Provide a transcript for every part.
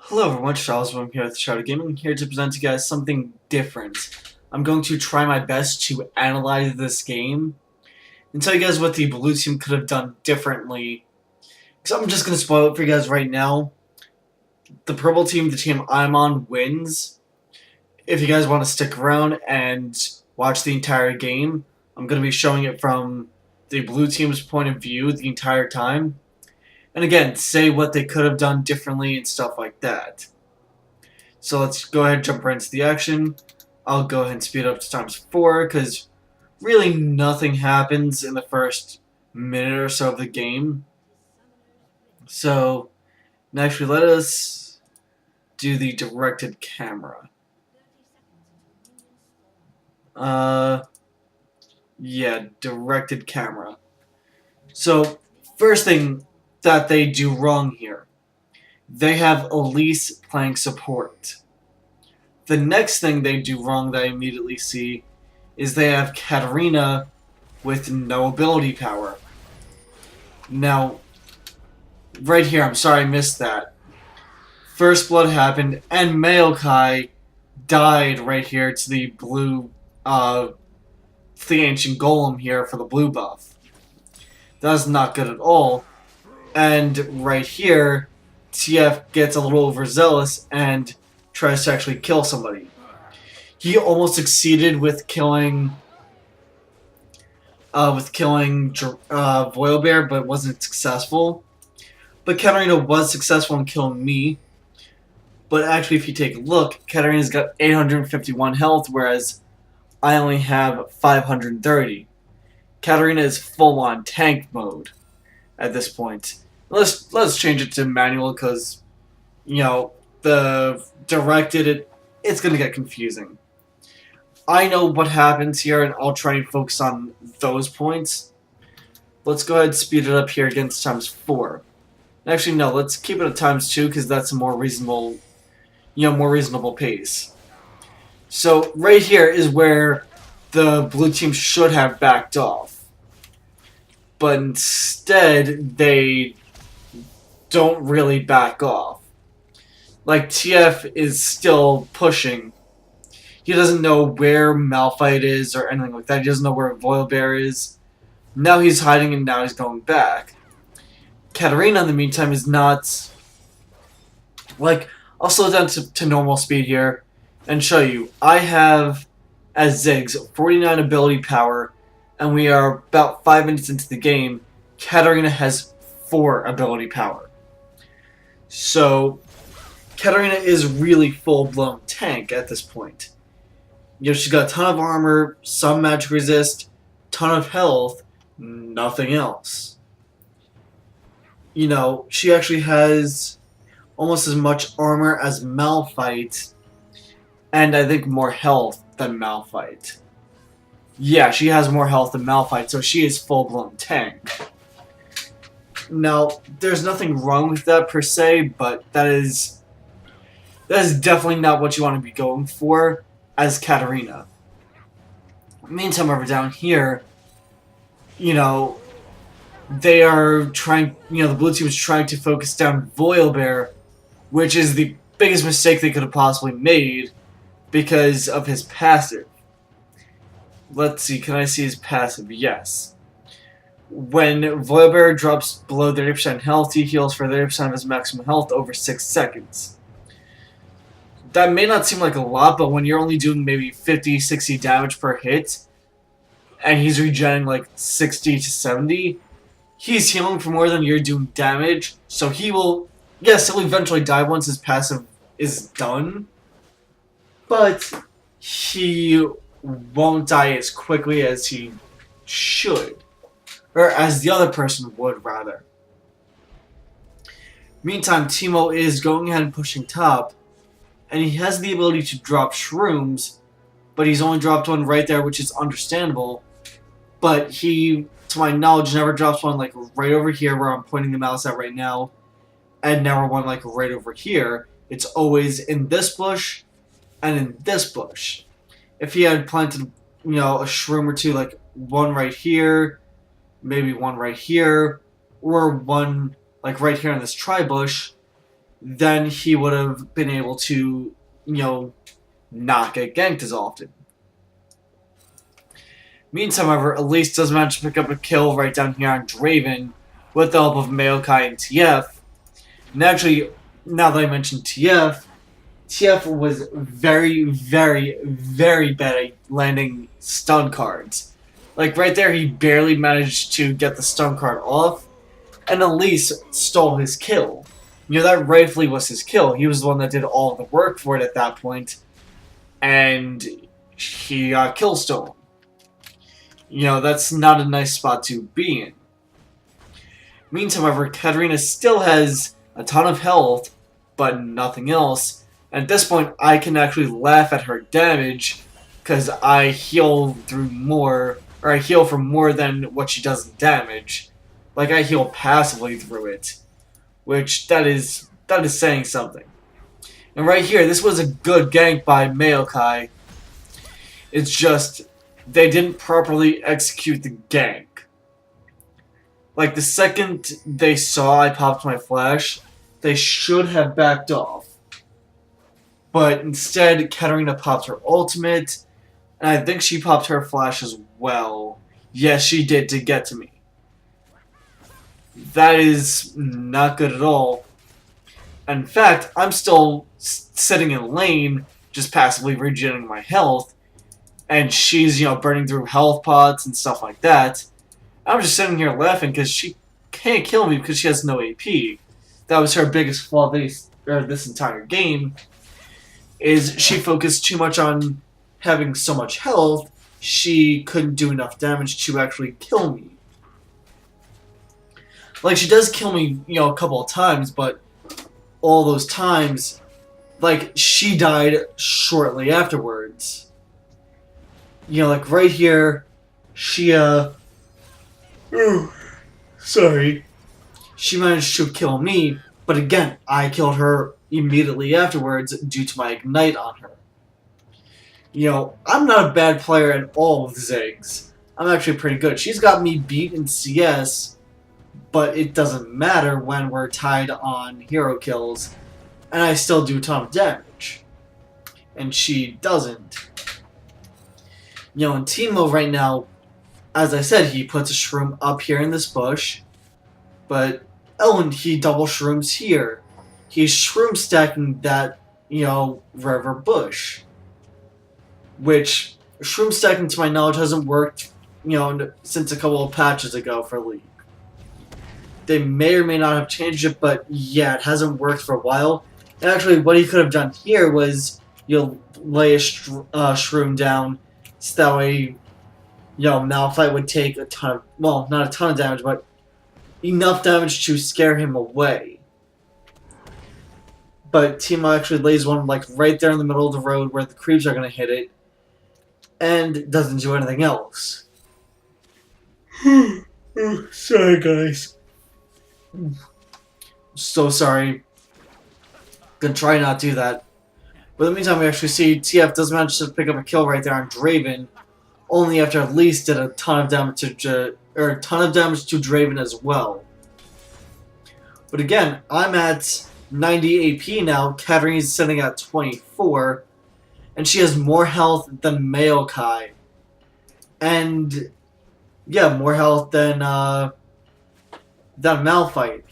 Hello everyone, Charles. I'm here with Shadow Gaming. I'm here to present to you guys something different. I'm going to try my best to analyze this game and tell you guys what the blue team could have done differently. So I'm just going to spoil it for you guys right now. The purple team, the team I'm on, wins. If you guys want to stick around and watch the entire game, I'm going to be showing it from the blue team's point of view the entire time. And again, say what they could have done differently and stuff like that. So let's go ahead and jump right into the action. I'll go ahead and speed it up to ×4 because really nothing happens in the first minute or so of the game. So naturally, let us do the directed camera. Yeah, directed camera. So first thing that they do wrong here, they have Elise playing support. The next thing they do wrong that I immediately see is they have Katarina with no ability power. Now, right here, I'm sorry I missed that. First Blood happened, and Maokai died right here to the blue, the Ancient Golem here for the blue buff. That's not good at all. And right here, TF gets a little overzealous and tries to actually kill somebody. He almost succeeded with killing Voilbear, but wasn't successful. But Katarina was successful in killing me. But actually, if you take a look, Katarina's got 851 health, whereas I only have 530. Katarina is full-on tank mode at this point. Let's change it to manual because, you know, the directed it's gonna get confusing. I know what happens here, and I'll try and focus on those points. Let's go ahead and speed it up here against ×4. Actually, no, let's keep it at ×2 because that's a more reasonable, more reasonable pace. So right here is where the blue team should have backed off, but instead they don't really back off. Like, TF is still pushing. He doesn't know where Malphite is or anything like that. He doesn't know where Voilbear is. Now he's hiding and now he's going back. Katarina, in the meantime, is not... Like, I'll slow down to normal speed here and show you. I have, as Ziggs, 49 ability power, and we are about 5 minutes into the game. Katarina has 4 ability power. So, Katarina is really full-blown tank at this point. You know, she's got a ton of armor, some magic resist, ton of health, nothing else. You know, she actually has almost as much armor as Malphite, and I think more health than Malphite. Yeah, she has more health than Malphite, so she is full-blown tank. Now, there's nothing wrong with that per se, but that is definitely not what you want to be going for as Katarina. Meantime, over down here, you know, they are trying, the blue team is trying to focus down Voilbear, which is the biggest mistake they could have possibly made because of his passive. Let's see, can I see his passive? Yes. When Voilbear drops below 30% health, he heals for 30% of his maximum health over 6 seconds. That may not seem like a lot, but when you're only doing maybe 50, 60 damage per hit, and he's regenerating like 60 to 70, he's healing for more than you're doing damage, so he will, yes, he'll eventually die once his passive is done, but he won't die as quickly as he should. Or as the other person would, rather. Meantime, Teemo is going ahead and pushing top, and he has the ability to drop shrooms, but he's only dropped one right there, which is understandable. But he, to my knowledge, never drops one like right over here where I'm pointing the mouse at right now, and never one like right over here. It's always in this bush and in this bush. If he had planted, a shroom or two, like one right here, maybe one right here, or one like right here in this tri-bush, then he would have been able to, not get ganked as often. Meantime, however, Elise does manage to pick up a kill right down here on Draven with the help of Maokai and TF. And actually, now that I mentioned TF was very, very, very bad at landing stun cards. Like right there, he barely managed to get the stun card off, and Elise stole his kill. That rightfully was his kill. He was the one that did all the work for it at that point, and he got kill stolen. That's not a nice spot to be in. Meantime, however, Katarina still has a ton of health, but nothing else. And at this point, I can actually laugh at her damage, because I heal through more, or I heal for more than what she does in damage. Like, I heal passively through it, which that is saying something. And right here, this was a good gank by Maokai. It's just, they didn't properly execute the gank. Like, the second they saw I popped my flash, they should have backed off. But instead, Katarina popped her ultimate, and I think she popped her flash as well. Yes, she did, to get to me. That is not good at all. In fact, I'm still sitting in lane, just passively regenerating my health, and she's, burning through health pots and stuff like that. I'm just sitting here laughing because she can't kill me because she has no AP. That was her biggest flaw this entire game, is she focused too much on having so much health, she couldn't do enough damage to actually kill me. Like, she does kill me, a couple of times, but all those times, like, she died shortly afterwards. Like, right here, she, sorry. She managed to kill me, but again, I killed her immediately afterwards due to my ignite on her. I'm not a bad player at all with Ziggs. I'm actually pretty good. She's got me beat in CS, but it doesn't matter when we're tied on hero kills, and I still do a ton of damage. And she doesn't. And Teemo right now, as I said, he puts a shroom up here in this bush, but and he double shrooms here. He's shroom stacking that, river bush. Which, shroom stacking to my knowledge hasn't worked, since a couple of patches ago for League. They may or may not have changed it, but yeah, it hasn't worked for a while. And actually, what he could have done here was, lay a shroom down, so that way, Malphite would take a ton of, well, not a ton of damage, but enough damage to scare him away. But Teemo actually lays one, like, right there in the middle of the road where the creeps are going to hit it, and doesn't do anything else. Sorry, guys. So sorry. Gonna try not to do that. But in the meantime, we actually see TF does manage to pick up a kill right there on Draven, only after Elise did a ton of damage to Draven as well. But again, I'm at 90 AP now. Katarina's sitting at 24, and she has more health than Maokai, and yeah, more health than Malphite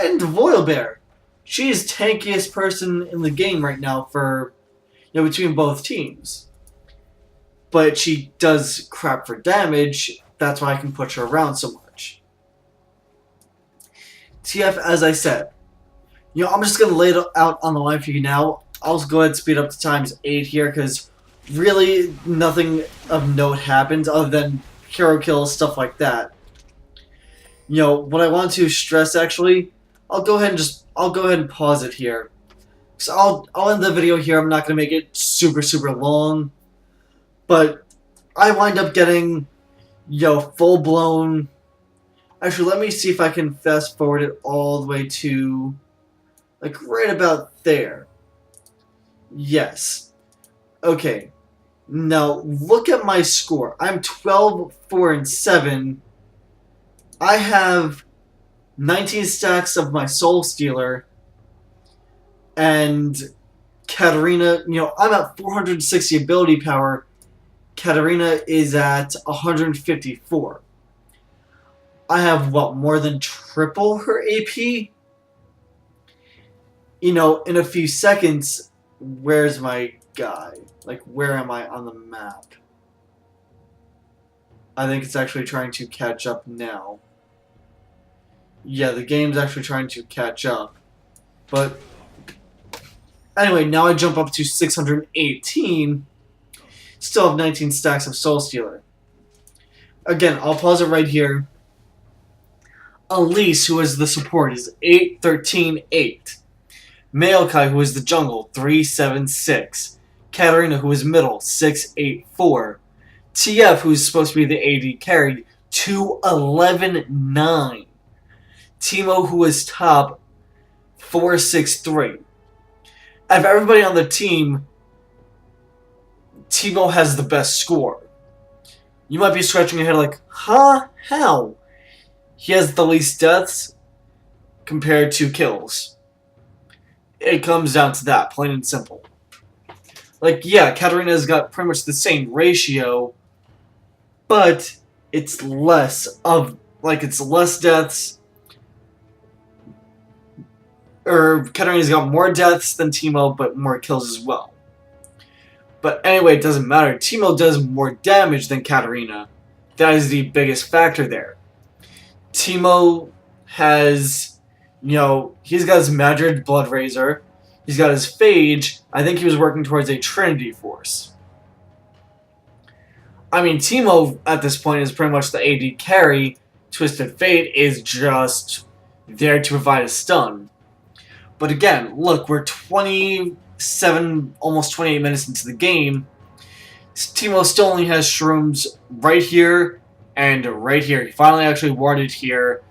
and Voilbear. She is tankiest person in the game right now for between both teams. But she does crap for damage. That's why I can push her around so much. TF, as I said, I'm just gonna lay it out on the line for you now. I'll just go ahead and speed up to times 8 here because really nothing of note happens other than hero kills, stuff like that. What I want to stress actually, I'll go ahead and pause it here. So I'll end the video here. I'm not gonna make it super long, but I wind up getting full blown. Actually, let me see if I can fast forward it all the way to like right about there. Yes. Okay. Now look at my score. I'm 12, 4, and 7. I have 19 stacks of my Soul Stealer, And Katarina, I'm at 460 ability power. Katarina is at 154. I have, more than triple her AP? In a few seconds, where's my guy? Like, where am I on the map? I think it's actually trying to catch up now. Yeah, the game's actually trying to catch up. But anyway, now I jump up to 618. Still have 19 stacks of Soul Stealer. Again, I'll pause it right here. Elise, who is the support, is 813-8. Maokai, who is the jungle, 376. Katarina, who is middle, 684. TF, who is supposed to be the AD carry, 211-9. Teemo, who is top, 463. Out of everybody on the team, Teemo has the best score. You might be scratching your head like, huh? How? He has the least deaths compared to kills. It comes down to that, plain and simple. Like, yeah, Katarina's got pretty much the same ratio, but it's less deaths. Or Katarina's got more deaths than Teemo, but more kills as well. But anyway, it doesn't matter. Teemo does more damage than Katarina. That is the biggest factor there. Teemo has, he's got his Madrid Blood Razor. He's got his Phage. I think he was working towards a Trinity Force. I mean, Teemo at this point is pretty much the AD carry. Twisted Fate is just there to provide a stun. But again, look, we're 27, almost 28 minutes into the game. Teemo still only has shrooms right here and right here. He finally actually warded here.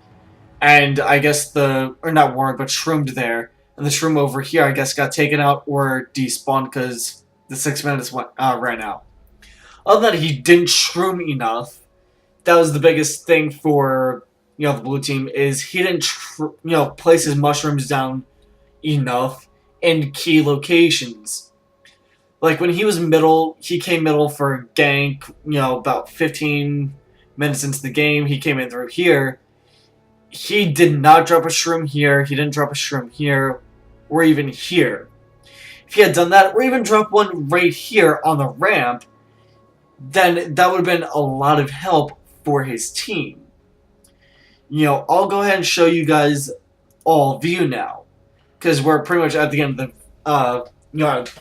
And I guess not warded, but shroomed there. And the shroom over here, I guess, got taken out or despawned because the 6 minutes ran out. Other than that, he didn't shroom enough. That was the biggest thing for, the blue team, is he didn't, place his mushrooms down enough in key locations. Like, when he was middle, he came middle for gank, about 15 minutes into the game. He came in through here. He did not drop a shroom here. He didn't drop a shroom here. Or even here. If he had done that, or even dropped one right here on the ramp, then that would have been a lot of help for his team. I'll go ahead and show you guys all view now. Because we're pretty much at the end of the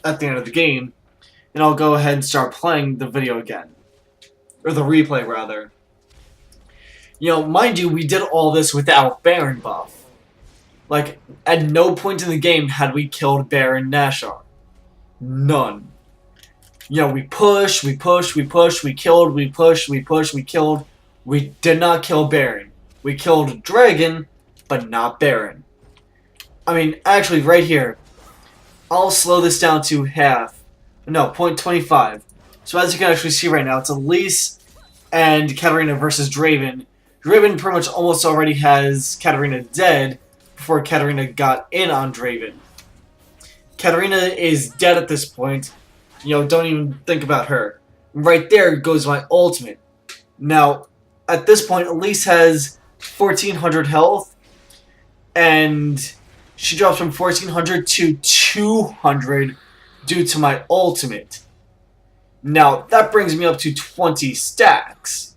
at the end of the game, and I'll go ahead and start playing the video again, or the replay rather. Mind you, we did all this without Baron buff. Like, at no point in the game had we killed Baron Nashor. None. We push, we push, we push, we killed, we push, we push, we killed. We did not kill Baron. We killed Dragon, but not Baron. I mean, actually, right here, I'll slow this down to half. No, 0.25. So as you can actually see right now, it's Elise and Katarina versus Draven. Draven pretty much almost already has Katarina dead before Katarina got in on Draven. Katarina is dead at this point. Don't even think about her. Right there goes my ultimate. Now, at this point, Elise has 1,400 health, and she drops from 1,400 to 200 due to my ultimate. Now, that brings me up to 20 stacks.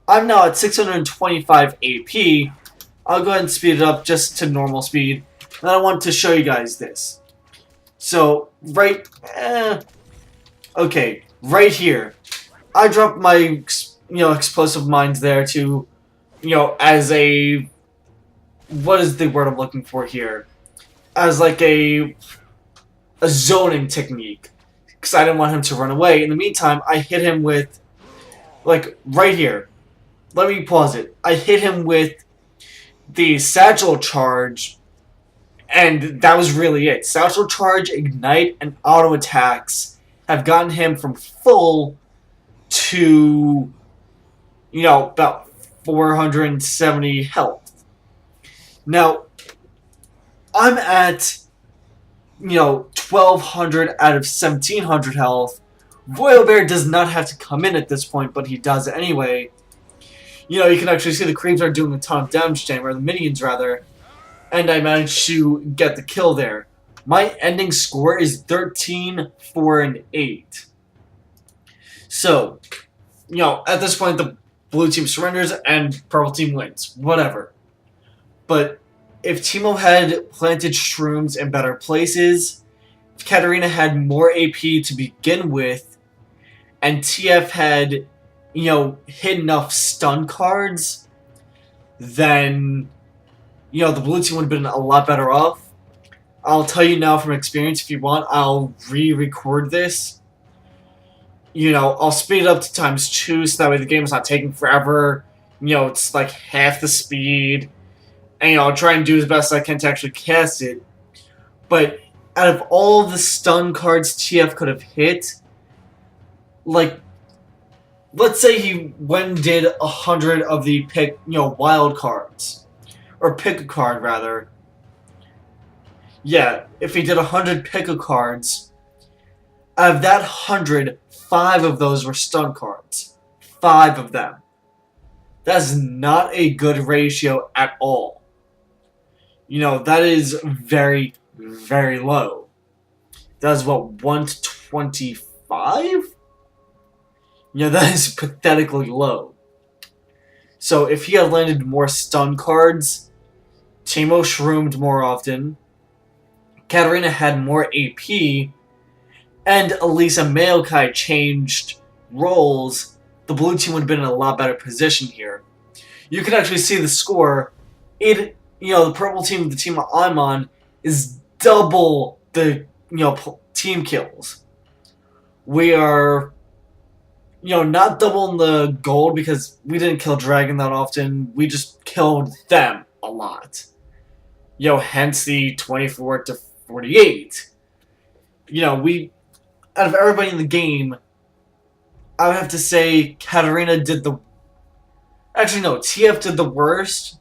I'm now at 625 AP. I'll go ahead and speed it up just to normal speed. And I want to show you guys this. So, okay, right here. I dropped my, explosive mines there to, as a, what is the word I'm looking for here? As like a zoning technique. Because I didn't want him to run away. In the meantime, I hit him with, like, right here. Let me pause it. I hit him with the Satchel Charge, and that was really it. Satchel Charge, Ignite, and Auto Attacks have gotten him from full to, about 470 health. Now, I'm at 1200 out of 1700 health. Royal Bear does not have to come in at this point, but he does anyway. You can actually see the creeps are doing a ton of damage to him, or the minions rather, and I managed to get the kill there. My ending score is 13, 4, and 8. So, at this point the blue team surrenders and purple team wins. Whatever. But if Teemo had planted shrooms in better places, if Katarina had more AP to begin with, and TF had, hit enough stun cards, then, the blue team would have been a lot better off. I'll tell you now from experience, if you want, I'll re-record this. I'll speed it up to ×2 so that way the game is not taking forever. It's like half the speed. And, I'll try and do as best I can to actually cast it. But out of all the stun cards TF could have hit, like, let's say he went and did 100 of the pick, wild cards. Or pick a card, rather. Yeah, if he did 100 pick a cards, out of that 100, 5 of those were stun cards. 5 of them. That's not a good ratio at all. That is very, very low. That is what, 1 to 25? That is pathetically low. So if he had landed more stun cards, Teemo shroomed more often, Katarina had more AP, and Elisa Maokai changed roles, the blue team would have been in a lot better position here. You can actually see the score. The purple team, the team I'm on, is double the, team kills. We are, not double in the gold because we didn't kill Dragon that often. We just killed them a lot. Hence the 24 to 48. We, out of everybody in the game, I would have to say Katarina did the... Actually, no, TF did the worst.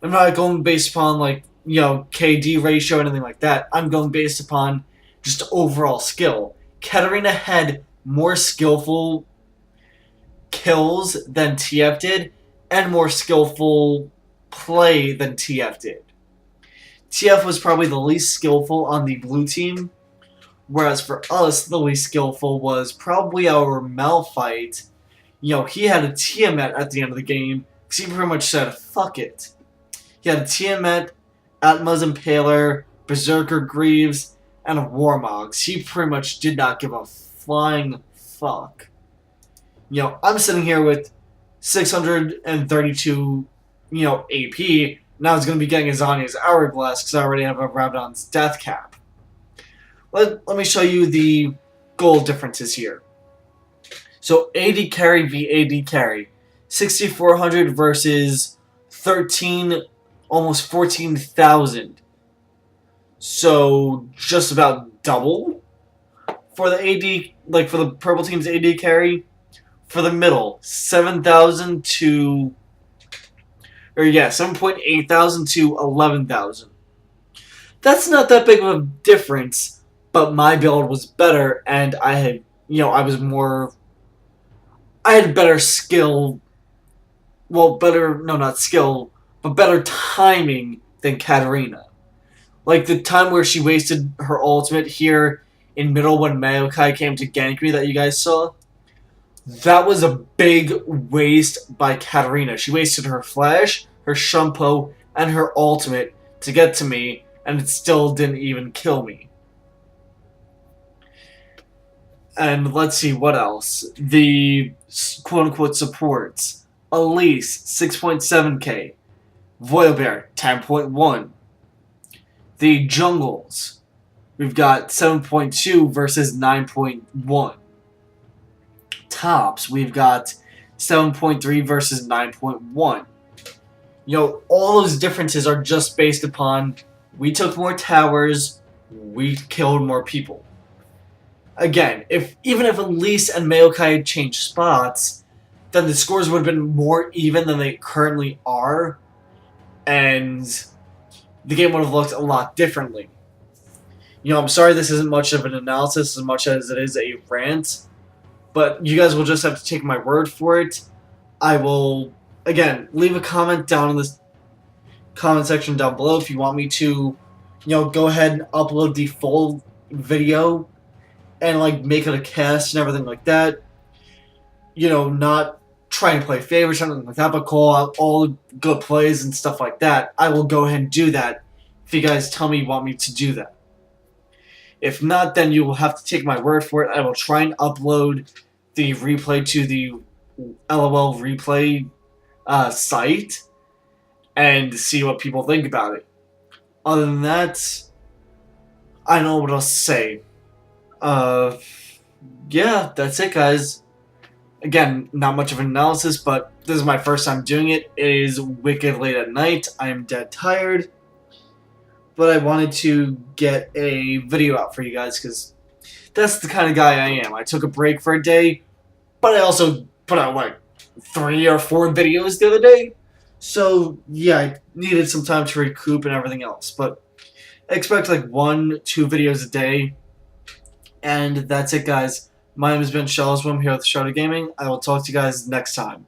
I'm not going based upon, KD ratio or anything like that. I'm going based upon just overall skill. Katarina had more skillful kills than TF did, and more skillful play than TF did. TF was probably the least skillful on the blue team, whereas for us, the least skillful was probably our Malphite. He had a Tiamat at the end of the game, because he pretty much said, fuck it. He had a Tiamat, Atma's Impaler, Berserker Greaves, and a Warmogs. He pretty much did not give a flying fuck. I'm sitting here with 632, AP. Now he's going to be getting his Zanya's Hourglass because I already have a Rabadon's Death Cap. Let me show you the gold differences here. So AD carry v AD carry. 6,400 versus 13, almost 14,000. So just about double for the AD, for the purple team's AD carry. For the middle, 7,000 to, 7.8 thousand to 11,000. That's not that big of a difference, but my build was better, and I had, I had better skill, not skill, but better timing than Katarina. Like the time where she wasted her ultimate here in middle when Maokai came to gank me that you guys saw. That was a big waste by Katarina. She wasted her flash, her shampoo, and her ultimate to get to me, and it still didn't even kill me. And let's see what else. The quote-unquote supports. Elise, 6.7k. Voilbear, 10.1. The jungles. We've got 7.2 versus 9.1. Tops, we've got 7.3 versus 9.1. All those differences are just based upon we took more towers, we killed more people. Again, even if Elise and Maokai had changed spots, then the scores would have been more even than they currently are, and the game would have looked a lot differently. I'm sorry this isn't much of an analysis as much as it is a rant, but you guys will just have to take my word for it. I will, again, leave a comment down in the comment section down below if you want me to, go ahead and upload the full video and, like, make it a cast and everything like that. Not try and play favorites or something like that, but call out all the good plays and stuff like that. I will go ahead and do that if you guys tell me you want me to do that. If not, then you will have to take my word for it. I will try and upload the replay to the LOL replay site and see what people think about it. Other than that, I don't know what else to say. Yeah, that's it, guys. Again, not much of an analysis, but this is my first time doing it. It is wicked late at night. I am dead tired. But I wanted to get a video out for you guys because that's the kind of guy I am. I took a break for a day, but I also put out like 3 or 4 videos the other day. So yeah, I needed some time to recoup and everything else. But I expect like 1-2 videos a day. And that's it, guys. My name has been Shellswim here at the Shredder Gaming. I will talk to you guys next time.